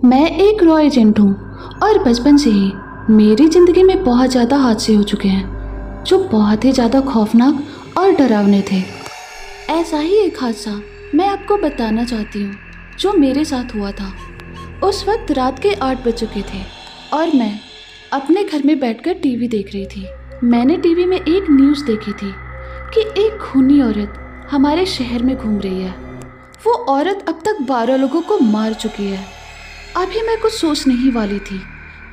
मैं एक raw agent हूँ और बचपन से ही मेरी ज़िंदगी में बहुत ज़्यादा हादसे हो चुके हैं जो बहुत ही ज़्यादा खौफनाक और डरावने थे। ऐसा ही एक हादसा मैं आपको बताना चाहती हूँ जो मेरे साथ हुआ था। उस वक्त रात के 8 बज चुके थे और मैं अपने घर में बैठकर टीवी देख रही थी। मैंने टीवी में एक न्यूज़ देखी थी कि एक खूनी औरत हमारे शहर में घूम रही है। वो औरत अब तक 12 लोगों को मार चुकी है। अभी मैं कुछ सोचने ही वाली थी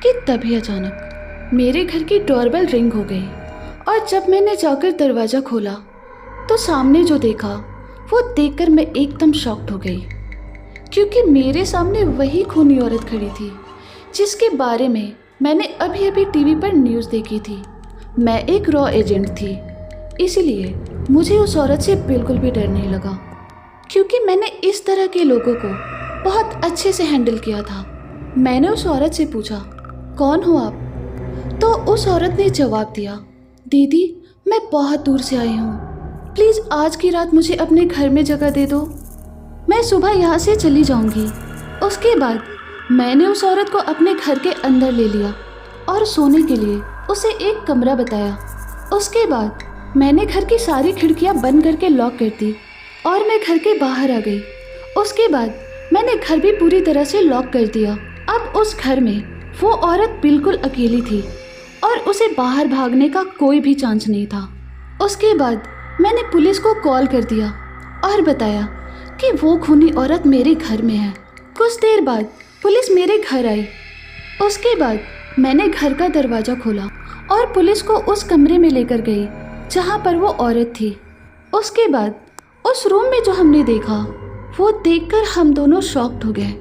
कि तभी अचानक मेरे घर की डोरबेल रिंग हो गई और जब मैंने जाकर दरवाज़ा खोला तो सामने जो देखा वो देखकर मैं एकदम शॉक्ड हो गई, क्योंकि मेरे सामने वही खूनी औरत खड़ी थी जिसके बारे में मैंने अभी अभी टीवी पर न्यूज़ देखी थी। मैं एक रॉ एजेंट थी, इसलिए मुझे उस औरत से बिल्कुल भी डर नहीं लगा, क्योंकि मैंने इस तरह के लोगों को बहुत अच्छे से हैंडल किया था। मैंने उस औरत से पूछा, कौन हो आप? तो उस औरत ने जवाब दिया, दीदी मैं बहुत दूर से आई हूँ, प्लीज़ आज की रात मुझे अपने घर में जगह दे दो, मैं सुबह यहाँ से चली जाऊँगी। उसके बाद मैंने उस औरत को अपने घर के अंदर ले लिया और सोने के लिए उसे एक कमरा बताया। उसके बाद मैंने घर की सारी खिड़कियाँ बंद करके लॉक कर दी और मैं घर के बाहर आ गई। उसके बाद मैंने घर भी पूरी तरह से लॉक कर दिया। अब उस घर में वो औरत बिल्कुल अकेली थी और उसे बाहर भागने का कोई भी चांस नहीं था। उसके बाद मैंने पुलिस को कॉल कर दिया और बताया कि वो खूनी औरत मेरे घर में है। कुछ देर बाद पुलिस मेरे घर आई। उसके बाद मैंने घर का दरवाज़ा खोला और पुलिस को उस कमरे में लेकर गई जहाँ पर वो औरत थी। उसके बाद उस रूम में जो हमने देखा वो देखकर हम दोनों शॉक्ड हो गए,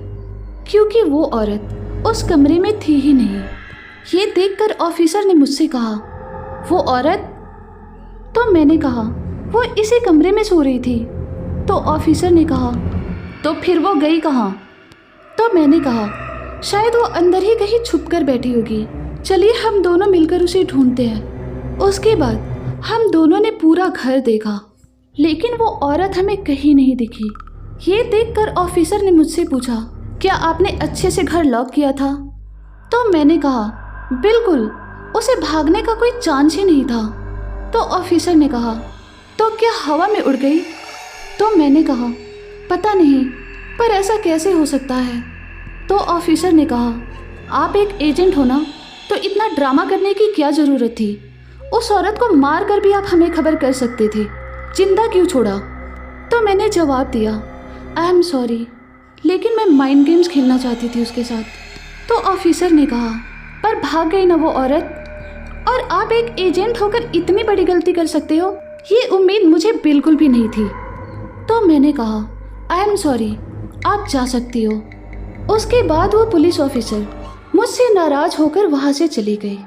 क्योंकि वो औरत उस कमरे में थी ही नहीं। ये देखकर ऑफिसर ने मुझसे कहा, वो औरत? तो मैंने कहा, वो इसी कमरे में सो रही थी। तो ऑफिसर ने कहा, तो फिर वो गई कहाँ? तो मैंने कहा, शायद वो अंदर ही कहीं छुप कर बैठी होगी, चलिए हम दोनों मिलकर उसे ढूंढते हैं। उसके बाद हम दोनों ने पूरा घर देखा, लेकिन वो औरत हमें कहीं नहीं दिखी। ये देखकर ऑफिसर ने मुझसे पूछा, क्या आपने अच्छे से घर लॉक किया था? तो मैंने कहा, बिल्कुल, उसे भागने का कोई चांस ही नहीं था। तो ऑफिसर ने कहा, तो क्या हवा में उड़ गई? तो मैंने कहा, पता नहीं, पर ऐसा कैसे हो सकता है? तो ऑफिसर ने कहा, आप एक एजेंट हो ना, तो इतना ड्रामा करने की क्या ज़रूरत थी? उस औरत को मार कर भी आप हमें खबर कर सकते थे, जिंदा क्यों छोड़ा? तो मैंने जवाब दिया, आई एम सॉरी, लेकिन मैं माइंड गेम्स खेलना चाहती थी उसके साथ। तो ऑफिसर ने कहा, पर भाग गई ना वो औरत, और आप एक एजेंट होकर इतनी बड़ी गलती कर सकते हो, ये उम्मीद मुझे बिल्कुल भी नहीं थी। तो मैंने कहा, आई एम सॉरी, आप जा सकती हो। उसके बाद वो पुलिस ऑफिसर मुझसे नाराज़ होकर वहाँ से चली गई।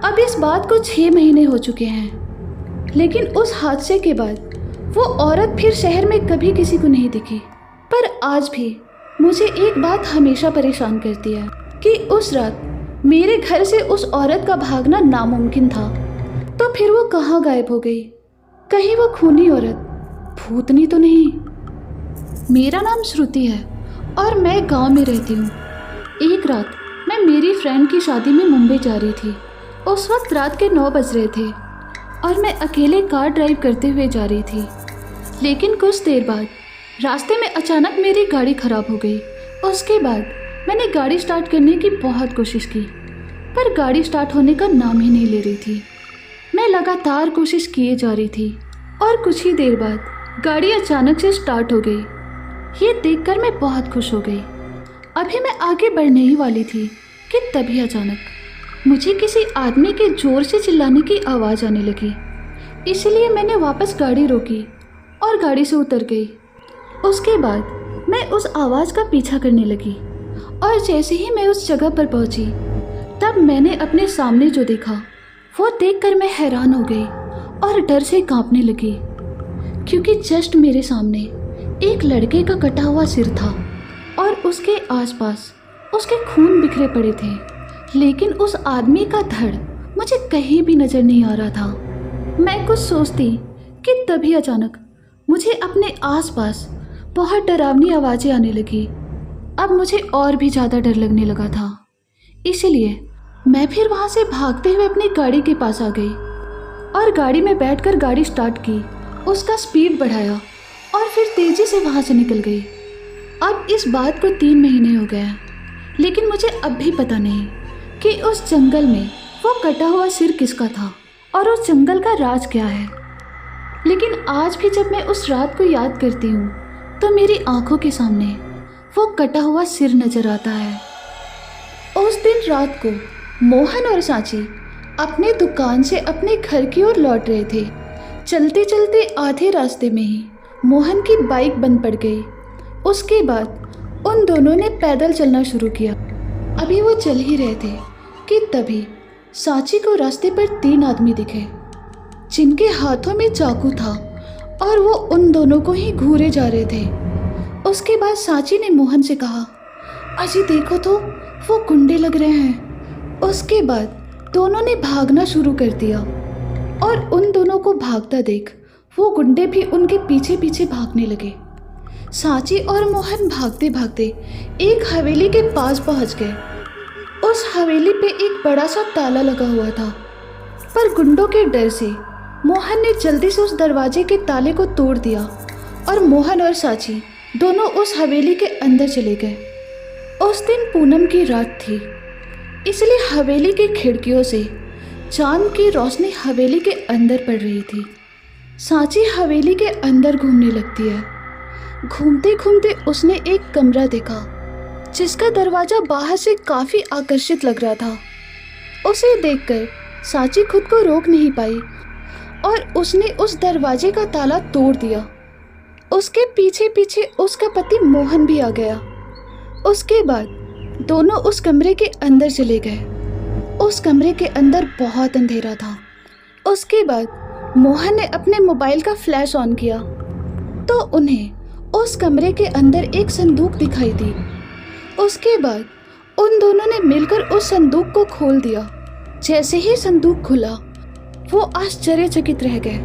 अब इस बात को 6 महीने हो चुके हैं, लेकिन उस हादसे के बाद वो औरत फिर शहर में कभी किसी को नहीं दिखी। पर आज भी मुझे एक बात हमेशा परेशान करती है कि उस रात मेरे घर से उस औरत का भागना नामुमकिन था, तो फिर वो कहाँ गायब हो गई? कहीं वो खूनी औरत भूतनी तो नहीं? मेरा नाम श्रुति है और मैं गांव में रहती हूँ। एक रात मैं मेरी फ्रेंड की शादी में मुंबई जा रही थी। उस वक्त रात के 9 बज रहे थे और मैं अकेले कार ड्राइव करते हुए जा रही थी। लेकिन कुछ देर बाद रास्ते में अचानक मेरी गाड़ी ख़राब हो गई। उसके बाद मैंने गाड़ी स्टार्ट करने की बहुत कोशिश की, पर गाड़ी स्टार्ट होने का नाम ही नहीं ले रही थी। मैं लगातार कोशिश किए जा रही थी और कुछ ही देर बाद गाड़ी अचानक से स्टार्ट हो गई। ये देखकर मैं बहुत खुश हो गई। अभी मैं आगे बढ़ने ही वाली थी कि तभी अचानक मुझे किसी आदमी के ज़ोर से चिल्लाने की आवाज़ आने लगी। इसलिए मैंने वापस गाड़ी रोकी और गाड़ी से उतर गई। उसके बाद मैं उस आवाज़ का पीछा करने लगी और जैसे ही मैं उस जगह पर पहुंची, तब मैंने अपने सामने जो देखा वो देखकर मैं हैरान हो गई और डर से कांपने लगी, क्योंकि जस्ट मेरे सामने एक लड़के का कटा हुआ सिर था और उसके आसपास उसके खून बिखरे पड़े थे, लेकिन उस आदमी का धड़ मुझे कहीं भी नज़र नहीं आ रहा था। मैं कुछ सोचती कि तभी अचानक मुझे अपने आसपास बहुत डरावनी आवाज़ें आने लगी। अब मुझे और भी ज़्यादा डर लगने लगा था। इसलिए मैं फिर वहाँ से भागते हुए अपनी गाड़ी के पास आ गई और गाड़ी में बैठकर गाड़ी स्टार्ट की, उसका स्पीड बढ़ाया और फिर तेज़ी से वहाँ से निकल गई। अब इस बात को 3 महीने हो गए, लेकिन मुझे अब भी पता नहीं कि उस जंगल में वो कटा हुआ सिर किसका था और उस जंगल का राज क्या है। लेकिन आज भी जब मैं उस रात को याद करती हूँ तो मेरी आंखों के सामने वो कटा हुआ सिर नजर आता है। उस दिन रात को मोहन और सांची अपने दुकान से अपने घर की ओर लौट रहे थे। चलते चलते आधे रास्ते में ही मोहन की बाइक बंद पड़ गई। उसके बाद उन दोनों ने पैदल चलना शुरू किया। अभी वो चल ही रहे थे कि तभी सांची को रास्ते पर 3 आदमी दिखे जिनके हाथों में चाकू था और वो उन दोनों को ही घूरे जा रहे थे। उसके बाद सांची ने मोहन से कहा, अजी देखो तो वो गुंडे लग रहे हैं। उसके बाद दोनों ने भागना शुरू कर दिया और उन दोनों को भागता देख वो गुंडे भी उनके पीछे पीछे भागने लगे। सांची और मोहन भागते भागते एक हवेली के पास पहुंच गए। उस हवेली पे एक बड़ा सा ताला लगा हुआ था, पर गुंडों के डर से मोहन ने जल्दी से उस दरवाजे के ताले को तोड़ दिया और मोहन और सांची दोनों उस हवेली के अंदर चले गए। उस दिन पूनम की रात थी, इसलिए हवेली की खिड़कियों से चांद की रोशनी हवेली के अंदर पड़ रही थी। सांची हवेली के अंदर घूमने लगती है। घूमते घूमते उसने एक कमरा देखा जिसका दरवाज़ा बाहर से काफ़ी आकर्षित लग रहा था। उसे देखकर सांची खुद को रोक नहीं पाई और उसने उस दरवाजे का ताला तोड़ दिया। उसके पीछे पीछे उसका पति मोहन भी आ गया। उसके बाद दोनों उस कमरे के अंदर चले गए। उस कमरे के अंदर बहुत अंधेरा था। उसके बाद मोहन ने अपने मोबाइल का फ्लैश ऑन किया तो उन्हें उस कमरे के अंदर एक संदूक दिखाई दी। उसके बाद उन दोनों ने मिलकर उस संदूक को खोल दिया। जैसे ही संदूक खुला वो आश्चर्यचकित रह गए।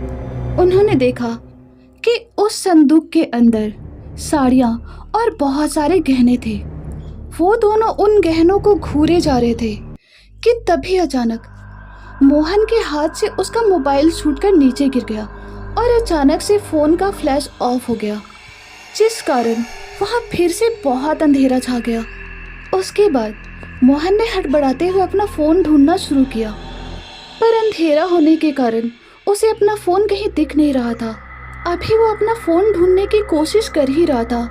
उन्होंने देखा कि उस संदूक के अंदर साड़ियाँ और बहुत सारे गहने थे। वो दोनों उन गहनों को घूरे जा रहे थे कि तभी अचानक मोहन के हाथ से उसका मोबाइल छूटकर नीचे गिर गया और अचानक से फ़ोन का फ्लैश ऑफ हो गया, जिस कारण वहाँ फिर से बहुत अंधेरा छा गया। उसके बाद मोहन ने हड़बड़ाते हुए अपना फ़ोन ढूंढना शुरू किया, पर अंधेरा होने के कारण उसे अपना फ़ोन कहीं दिख नहीं रहा था। अभी वो अपना फ़ोन ढूंढने की कोशिश कर ही रहा था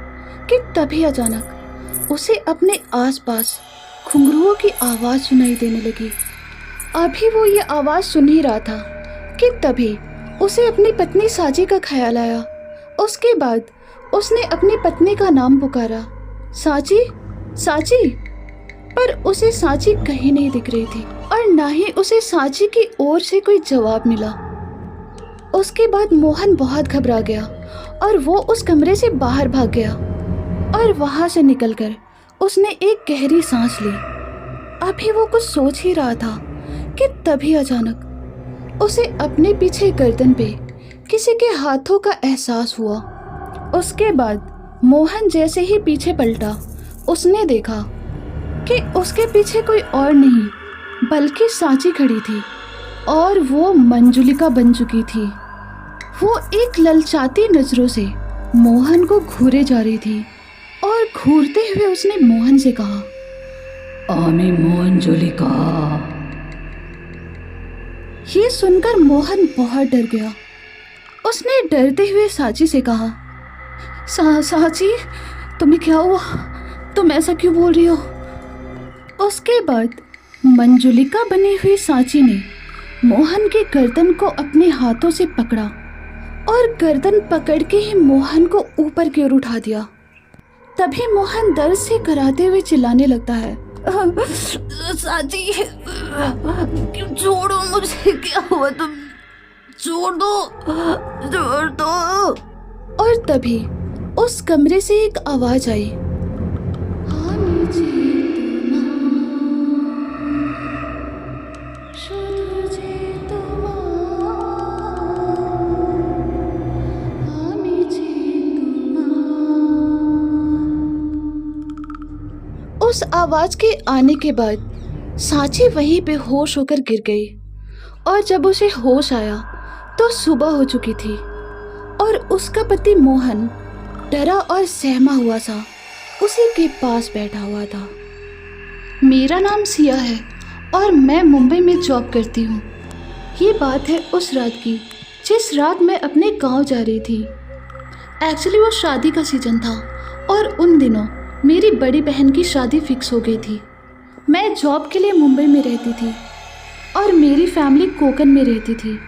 कि तभी अचानक उसे अपने आसपास घुंघरुओं की आवाज़ सुनाई देने लगी। अभी वो ये आवाज़ सुन ही रहा था कि तभी उसे अपनी पत्नी सांची का ख्याल आया। उसके बाद उसने अपनी पत्नी का नाम पुकारा, सांची, सांची, पर उसे सांची कहीं नहीं दिख रही थी और ना ही उसे सांची की ओर से कोई जवाब मिला। उसके बाद मोहन बहुत घबरा गया और वो उस कमरे से बाहर भाग गया और वहां से निकलकर उसने एक गहरी सांस ली। अभी वो कुछ सोच ही रहा था कि तभी अचानक उसे अपने पीछे गर्दन पे किसी के हाथों का एहसास हुआ। उसके बाद मोहन जैसे ही पीछे पलटा उसने देखा कि उसके पीछे कोई और नहीं बल्कि सांची खड़ी थी और वो मंजुलिका बन चुकी थी। वो एक ललचाती नज़रों से मोहन को घूरे जा रही थी और घूरते हुए उसने मोहन से कहा, आमी मंजुलिका। ये सुनकर मोहन बहुत डर गया। उसने डरते हुए सांची से कहा, सांची, तुम्हें क्या हुआ? तुम ऐसा क्यों बोल रही हो? उसके बाद मंजुलिका बनी हुई सांची ने मोहन के गर्दन को अपने हाथों से पकड़ा और गर्दन पकड़ के ही मोहन को ऊपर की ओर उठा दिया। तभी मोहन दर्द से कराते हुए चिल्लाने लगता है, सांची, क्यों छोड़ो मुझे, क्या हुआ? तुम छोड़ दो। और तभी उस कमरे से एक आवाज आई, उस आवाज़ के आने के बाद सांची वहीं बेहोश होकर गिर गई और जब उसे होश आया तो सुबह हो चुकी थी और उसका पति मोहन डरा और सहमा हुआ सा उसी के पास बैठा हुआ था। मेरा नाम सिया है और मैं मुंबई में जॉब करती हूँ। ये बात है उस रात की जिस रात मैं अपने गांव जा रही थी। एक्चुअली वो शादी का सीज़न था और उन दिनों मेरी बड़ी बहन की शादी फिक्स हो गई थी। मैं जॉब के लिए मुंबई में रहती थी और मेरी फैमिली कोकन में रहती थी।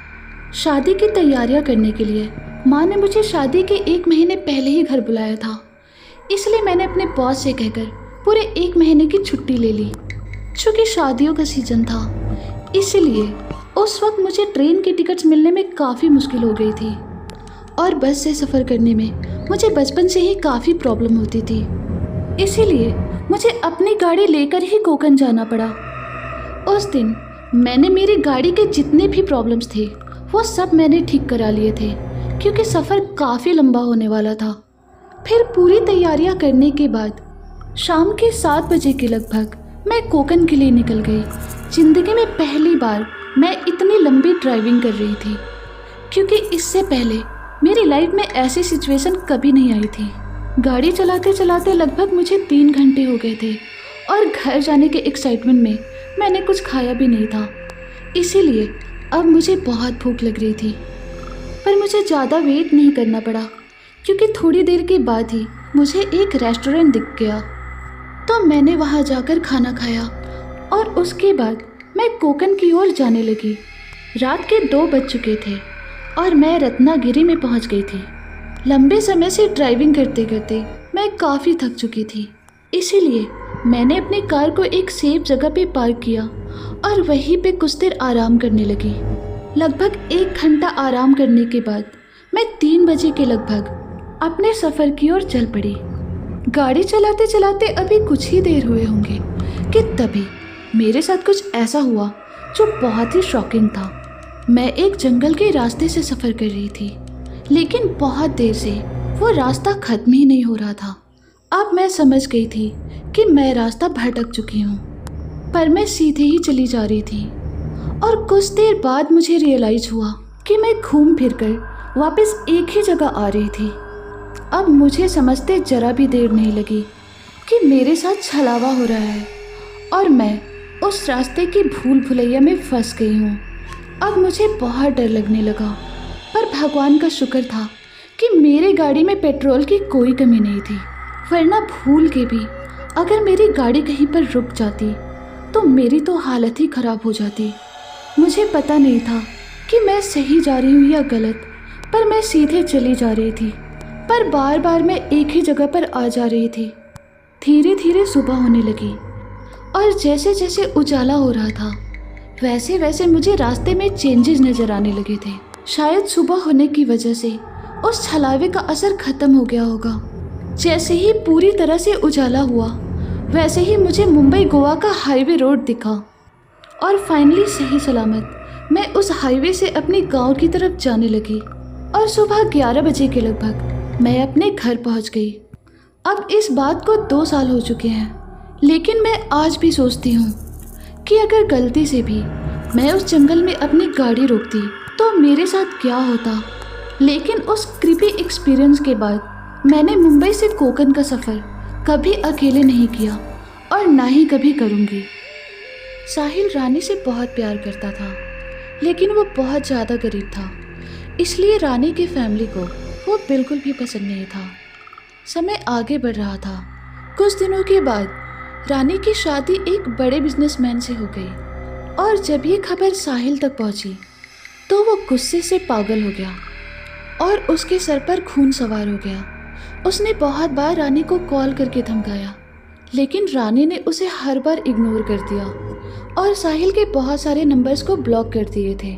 शादी की तैयारियां करने के लिए माँ ने मुझे शादी के 1 महीने पहले ही घर बुलाया था, इसलिए मैंने अपने बॉस से कहकर पूरे 1 महीने की छुट्टी ले ली। चूँकि शादियों का सीज़न था इसलिए उस वक्त मुझे ट्रेन की टिकट्स मिलने में काफ़ी मुश्किल हो गई थी और बस से सफ़र करने में मुझे बचपन से ही काफ़ी प्रॉब्लम होती थी, इसीलिए मुझे अपनी गाड़ी लेकर ही कोकन जाना पड़ा। उस दिन मैंने मेरी गाड़ी के जितने भी प्रॉब्लम्स थे वो सब मैंने ठीक करा लिए थे क्योंकि सफ़र काफ़ी लंबा होने वाला था। फिर पूरी तैयारियां करने के बाद शाम के 7 बजे के लगभग मैं कोकन के लिए निकल गई। ज़िंदगी में पहली बार मैं इतनी लंबी ड्राइविंग कर रही थी क्योंकि इससे पहले मेरी लाइफ में ऐसी सिचुएशन कभी नहीं आई थी। गाड़ी चलाते चलाते लगभग मुझे 3 घंटे हो गए थे और घर जाने के एक्साइटमेंट में मैंने कुछ खाया भी नहीं था, इसीलिए अब मुझे बहुत भूख लग रही थी। पर मुझे ज़्यादा वेट नहीं करना पड़ा क्योंकि थोड़ी देर के बाद ही मुझे एक रेस्टोरेंट दिख गया, तो मैंने वहाँ जाकर खाना खाया और उसके बाद मैं कोकन की ओर जाने लगी। रात के 2 बज चुके थे और मैं रत्नागिरी में पहुँच गई थी। लंबे समय से ड्राइविंग करते करते मैं काफ़ी थक चुकी थी, इसीलिए मैंने अपनी कार को एक सेफ जगह पे पार्क किया और वहीं पे कुछ देर आराम करने लगी। लगभग 1 घंटा आराम करने के बाद मैं 3 बजे के लगभग अपने सफ़र की ओर चल पड़ी। गाड़ी चलाते चलाते अभी कुछ ही देर हुए होंगे कि तभी मेरे साथ कुछ ऐसा हुआ जो बहुत ही शॉकिंग था। मैं एक जंगल के रास्ते से सफ़र कर रही थी, लेकिन बहुत देर से वो रास्ता ख़त्म ही नहीं हो रहा था। अब मैं समझ गई थी कि मैं रास्ता भटक चुकी हूँ, पर मैं सीधे ही चली जा रही थी और कुछ देर बाद मुझे रियलाइज़ हुआ कि मैं घूम फिर कर वापस एक ही जगह आ रही थी। अब मुझे समझते ज़रा भी देर नहीं लगी कि मेरे साथ छलावा हो रहा है और मैं उस रास्ते की भूल भुलैया में फंस गई हूँ। अब मुझे बहुत डर लगने लगा, पर भगवान का शुक्र था कि मेरी गाड़ी में पेट्रोल की कोई कमी नहीं थी, वरना भूल के भी अगर मेरी गाड़ी कहीं पर रुक जाती तो मेरी तो हालत ही ख़राब हो जाती। मुझे पता नहीं था कि मैं सही जा रही हूँ या गलत, पर मैं सीधे चली जा रही थी, पर बार बार मैं एक ही जगह पर आ जा रही थी। धीरे धीरे सुबह होने लगी और जैसे जैसे उजाला हो रहा था वैसे वैसे मुझे रास्ते में चेंजेस नज़र आने लगे थे। शायद सुबह होने की वजह से उस छलावे का असर ख़त्म हो गया होगा। जैसे ही पूरी तरह से उजाला हुआ वैसे ही मुझे मुंबई गोवा का हाईवे रोड दिखा और फाइनली सही सलामत मैं उस हाईवे से अपने गांव की तरफ जाने लगी और सुबह 11 बजे के लगभग मैं अपने घर पहुंच गई। अब इस बात को 2 साल हो चुके हैं, लेकिन मैं आज भी सोचती हूँ कि अगर गलती से भी मैं उस जंगल में अपनी गाड़ी रोकती तो मेरे साथ क्या होता। लेकिन उस क्रीपी एक्सपीरियंस के बाद मैंने मुंबई से कोकन का सफ़र कभी अकेले नहीं किया और ना ही कभी करूँगी। साहिल रानी से बहुत प्यार करता था, लेकिन वो बहुत ज़्यादा गरीब था, इसलिए रानी की फैमिली को वो बिल्कुल भी पसंद नहीं था। समय आगे बढ़ रहा था। कुछ दिनों के बाद रानी की शादी एक बड़े बिजनेसमैन से हो गई और जब ये खबर साहिल तक पहुंची तो वो गुस्से से पागल हो गया और उसके सर पर खून सवार हो गया। उसने बहुत बार रानी को कॉल करके धमकाया, लेकिन रानी ने उसे हर बार इग्नोर कर दिया और साहिल के बहुत सारे नंबर्स को ब्लॉक कर दिए थे।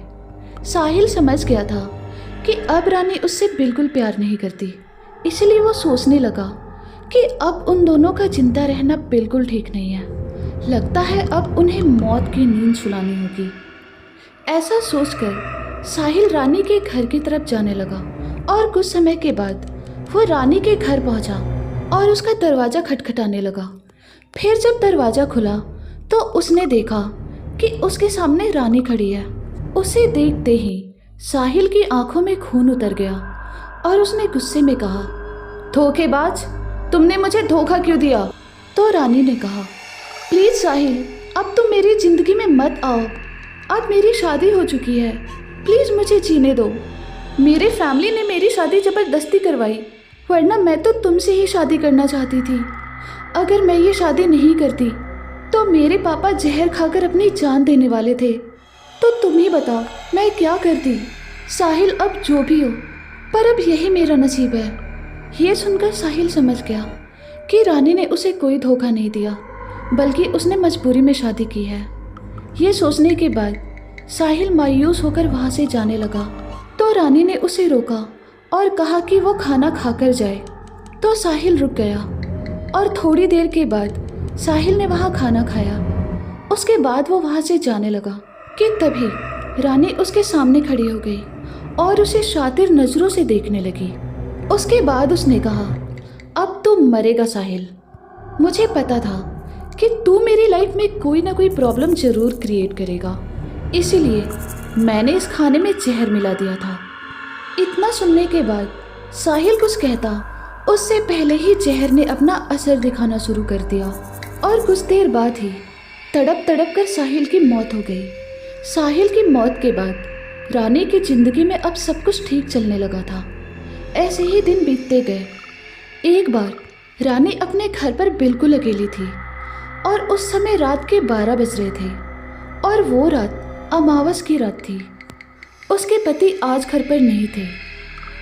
साहिल समझ गया था कि अब रानी उससे बिल्कुल प्यार नहीं करती, इसलिए वो सोचने लगा कि अब उन दोनों का जिंदा रहना बिल्कुल ठीक नहीं है। लगता है अब उन्हें मौत की नींद सुलानी होगी। ऐसा सोचकर साहिल रानी के घर की तरफ जाने लगा और कुछ समय के बाद वो रानी के घर पहुंचा और उसका दरवाज़ा खटखटाने लगा। फिर जब दरवाज़ा खुला तो उसने देखा कि उसके सामने रानी खड़ी है। उसे देखते ही साहिल की आंखों में खून उतर गया और उसने गुस्से में कहा, धोखेबाज, तुमने मुझे धोखा क्यों दिया? तो रानी ने कहा, प्लीज़ साहिल, अब तुम मेरी ज़िंदगी में मत आओ। अब मेरी शादी हो चुकी है, प्लीज़ मुझे जीने दो। मेरे फैमिली ने मेरी शादी ज़बरदस्ती करवाई, वरना मैं तो तुमसे ही शादी करना चाहती थी। अगर मैं ये शादी नहीं करती तो मेरे पापा जहर खाकर अपनी जान देने वाले थे। तो तुम ही बताओ मैं क्या करती? साहिल, अब जो भी हो, पर अब यही मेरा नसीब है। ये सुनकर साहिल समझ गया कि रानी ने उसे कोई धोखा नहीं दिया, बल्कि उसने मजबूरी में शादी की है। ये सोचने के बाद साहिल मायूस होकर वहाँ से जाने लगा। तो रानी ने उसे रोका और कहा कि वो खाना खाकर जाए। तो साहिल रुक गया और थोड़ी देर के बाद साहिल ने वहाँ खाना खाया। उसके बाद वो वहाँ से जाने लगा कि तभी रानी उसके सामने खड़ी हो गई और उसे शातिर नज़रों से देखने लगी। उसके बाद उसने कहा, अब तू मरेगा साहिल। मुझे पता था कि तू मेरी लाइफ में कोई ना कोई प्रॉब्लम ज़रूर क्रिएट करेगा, इसीलिए मैंने इस खाने में जहर मिला दिया था। इतना सुनने के बाद साहिल कुछ कहता उससे पहले ही जहर ने अपना असर दिखाना शुरू कर दिया और कुछ देर बाद ही तड़प तड़प कर साहिल की मौत हो गई। साहिल की मौत के बाद रानी की ज़िंदगी में अब सब कुछ ठीक चलने लगा था। ऐसे ही दिन बीतते गए। एक बार रानी अपने घर पर बिल्कुल अकेली थी और उस समय रात के 12 बज रहे थे और वो रात अमावस की रात थी। उसके पति आज घर पर नहीं थे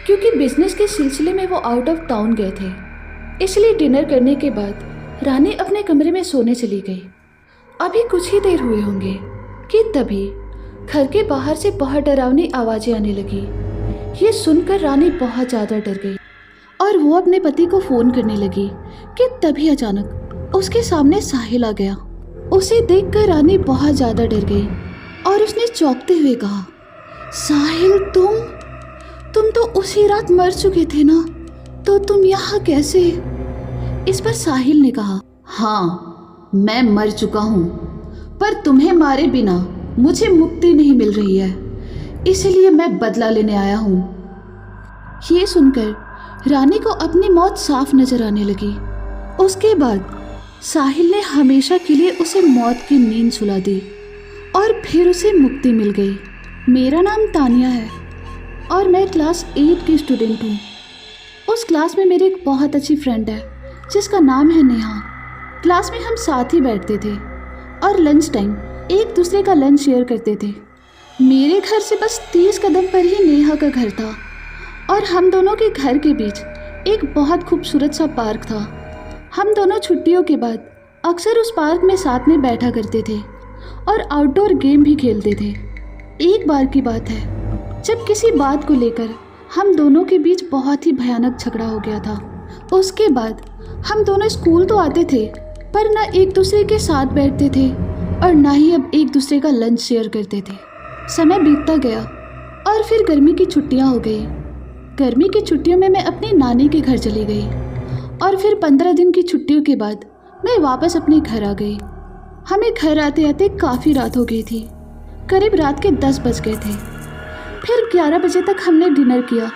क्योंकि बिजनेस के सिलसिले में वो आउट ऑफ टाउन गए थे। इसलिए डिनर करने के बाद रानी अपने कमरे में सोने चली गई। अभी कुछ ही देर हुए होंगे कि तभी घर के बाहर से बहुत डरावनी आवाज़ें आने लगी। ये सुनकर रानी बहुत ज़्यादा डर गई और वो अपने पति को फ़ोन करने लगी कि तभी अचानक उसके सामने साहिल आ गया। उसे देखकर रानी बहुत ज़्यादा डर गई और उसने चौंकते हुए कहा, साहिल, तुम तो उसी रात मर चुके थे ना, तो तुम यहाँ कैसे? इस पर साहिल ने कहा, हाँ, मैं मर चुका हूँ, पर तुम्हें मारे बिना मुझे मुक्ति नहीं मिल रही है, इसलिए मैं बदला लेने आया हूँ। ये सुनकर रानी को अपनी मौत साफ नजर आने लगी। उसके बाद साहिल ने हमेशा के लिए उसे मौत की नींद सुला दी और फिर उसे मुक्ति मिल गई। मेरा नाम तानिया है और मैं क्लास 8 की स्टूडेंट हूँ। उस क्लास में मेरी एक बहुत अच्छी फ्रेंड है जिसका नाम है नेहा। क्लास में हम साथ ही बैठते थे और लंच टाइम एक दूसरे का लंच शेयर करते थे। मेरे घर से बस 30 कदम पर ही नेहा का घर था और हम दोनों के घर के बीच एक बहुत खूबसूरत सा पार्क था। हम दोनों छुट्टियों के बाद अक्सर उस पार्क में साथ में बैठा करते थे और आउटडोर गेम भी खेलते थे। एक बार की बात है जब किसी बात को लेकर हम दोनों के बीच बहुत ही भयानक झगड़ा हो गया था। उसके बाद हम दोनों स्कूल तो आते थे पर ना एक दूसरे के साथ बैठते थे और ना ही अब एक दूसरे का लंच शेयर करते थे। समय बीतता गया और फिर गर्मी की छुट्टियां हो गई। गर्मी की छुट्टियों में मैं अपनी नानी के घर चली गई और फिर 15 दिन की छुट्टियों के बाद मैं वापस अपने घर आ गई। हमें घर आते आते काफ़ी रात हो गई थी, करीब रात के 10 बज गए थे। फिर 11 बजे तक हमने डिनर किया।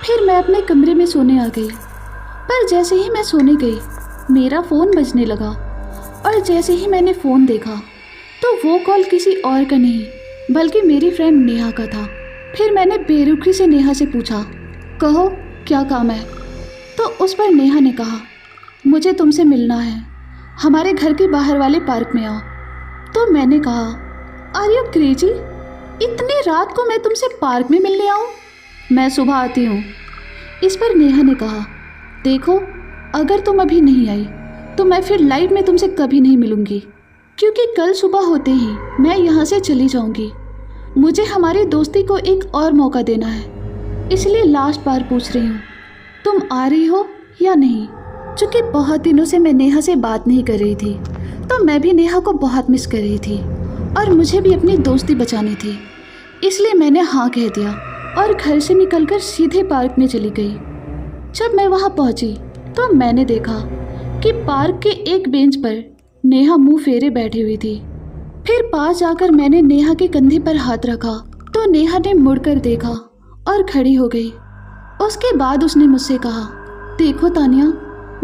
फिर मैं अपने कमरे में सोने आ गई, पर जैसे ही मैं सोने गई मेरा फ़ोन बजने लगा और जैसे ही मैंने फ़ोन देखा तो वो कॉल किसी और का नहीं बल्कि मेरी फ्रेंड नेहा का था। फिर मैंने बेरुखी से नेहा से पूछा, कहो क्या काम है? तो उस पर नेहा ने कहा, मुझे तुमसे मिलना है, हमारे घर के बाहर वाले पार्क में आओ। तो मैंने कहा, आर यू क्रेजी? इतनी रात को मैं तुमसे पार्क में मिलने आऊँ? मैं सुबह आती हूँ। इस पर नेहा ने कहा, देखो अगर तुम अभी नहीं आई तो मैं फिर लाइफ में तुमसे कभी नहीं मिलूँगी, क्योंकि कल सुबह होते ही मैं यहाँ से चली जाऊँगी। मुझे हमारी दोस्ती को एक और मौका देना है, इसलिए लास्ट बार पूछ रही हूँ, तुम आ रही हो या नहीं? चूँकि बहुत दिनों से मैं नेहा से बात नहीं कर रही थी तो मैं भी नेहा को बहुत मिस कर रही थी और मुझे भी अपनी दोस्ती बचानी थी, इसलिए मैंने हाँ कह दिया और घर से निकलकर सीधे पार्क में चली गई। जब मैं वहाँ पहुँची तो मैंने देखा कि पार्क के एक बेंच पर नेहा मुंह फेरे बैठी हुई थी। फिर पास जाकर मैंने नेहा के कंधे पर हाथ रखा तो नेहा ने मुड़कर देखा और खड़ी हो गई। उसके बाद उसने मुझसे कहा, देखो तानिया,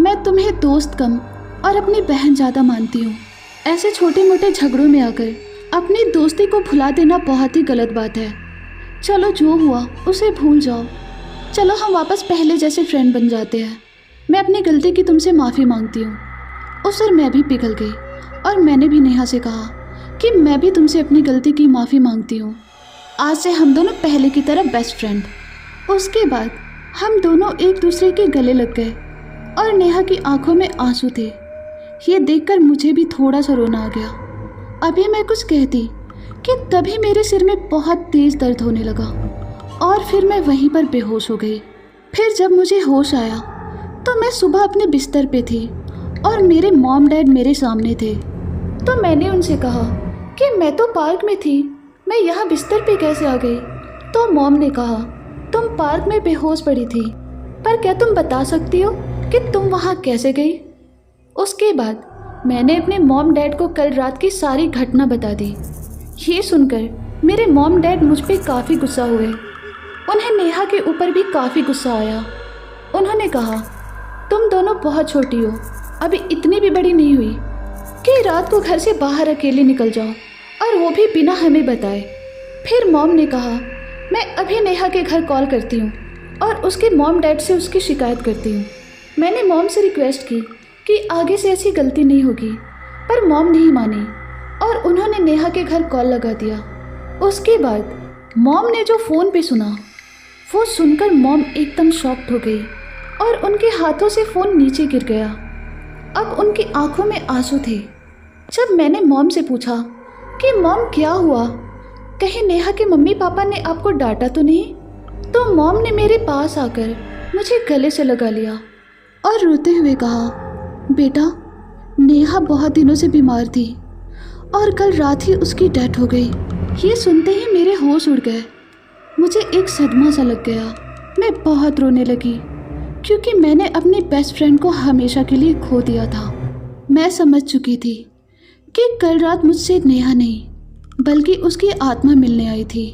मैं तुम्हें दोस्त कम और अपनी बहन ज़्यादा मानती हूँ। ऐसे छोटे मोटे झगड़ों में आकर अपनी दोस्ती को भुला देना बहुत ही गलत बात है। चलो जो हुआ उसे भूल जाओ। चलो हम वापस पहले जैसे फ्रेंड बन जाते हैं। मैं अपनी गलती की तुमसे माफ़ी मांगती हूँ। उस और मैं भी पिघल गई और मैंने भी नेहा से कहा कि मैं भी तुमसे अपनी गलती की माफ़ी मांगती हूँ। आज से हम दोनों पहले की तरह बेस्ट फ्रेंड। उसके बाद हम दोनों एक दूसरे के गले लग गए और नेहा की आंखों में आंसू थे। ये देखकर मुझे भी थोड़ा सा रोना आ गया। अभी मैं कुछ कहती कि तभी मेरे सिर में बहुत तेज़ दर्द होने लगा और फिर मैं वहीं पर बेहोश हो गई। फिर जब मुझे होश आया तो मैं सुबह अपने बिस्तर पे थी और मेरे मॉम डैड मेरे सामने थे। तो मैंने उनसे कहा कि मैं तो पार्क में थी, मैं यहाँ बिस्तर पे कैसे आ गई? तो मॉम ने कहा, तुम पार्क में बेहोश पड़ी थी, पर क्या तुम बता सकती हो कि तुम वहाँ कैसे गई? उसके बाद मैंने अपने मॉम डैड को कल रात की सारी घटना बता दी। ये सुनकर मेरे मॉम डैड मुझ पे काफ़ी गुस्सा हुए। उन्हें नेहा के ऊपर भी काफ़ी गुस्सा आया। उन्होंने कहा, तुम दोनों बहुत छोटी हो, अभी इतनी भी बड़ी नहीं हुई कि रात को घर से बाहर अकेले निकल जाओ, और वो भी बिना हमें बताए। फिर मॉम ने कहा, मैं अभी नेहा के घर कॉल करती हूँ और उसके मॉम डैड से उसकी शिकायत करती हूँ। मैंने मॉम से रिक्वेस्ट की कि आगे से ऐसी गलती नहीं होगी, पर मॉम नहीं मानी और उन्होंने नेहा के घर कॉल लगा दिया। उसके बाद मॉम ने जो फ़ोन पे सुना, वो सुनकर मॉम एकदम शॉक्ड हो गई और उनके हाथों से फ़ोन नीचे गिर गया। अब उनकी आंखों में आंसू थे। जब मैंने मॉम से पूछा कि मॉम क्या हुआ, कहीं नेहा के मम्मी पापा ने आपको डांटा तो नहीं? तो मॉम ने मेरे पास आकर मुझे गले से लगा लिया और रोते हुए कहा, बेटा, नेहा बहुत दिनों से बीमार थी और कल रात ही उसकी डेथ हो गई। ये सुनते ही मेरे होश उड़ गए। मुझे एक सदमा सा लग गया। मैं बहुत रोने लगी क्योंकि मैंने अपनी बेस्ट फ्रेंड को हमेशा के लिए खो दिया था। मैं समझ चुकी थी कि कल रात मुझसे नेहा नहीं बल्कि उसकी आत्मा मिलने आई थी।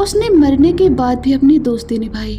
उसने मरने के बाद भी अपनी दोस्ती निभाई।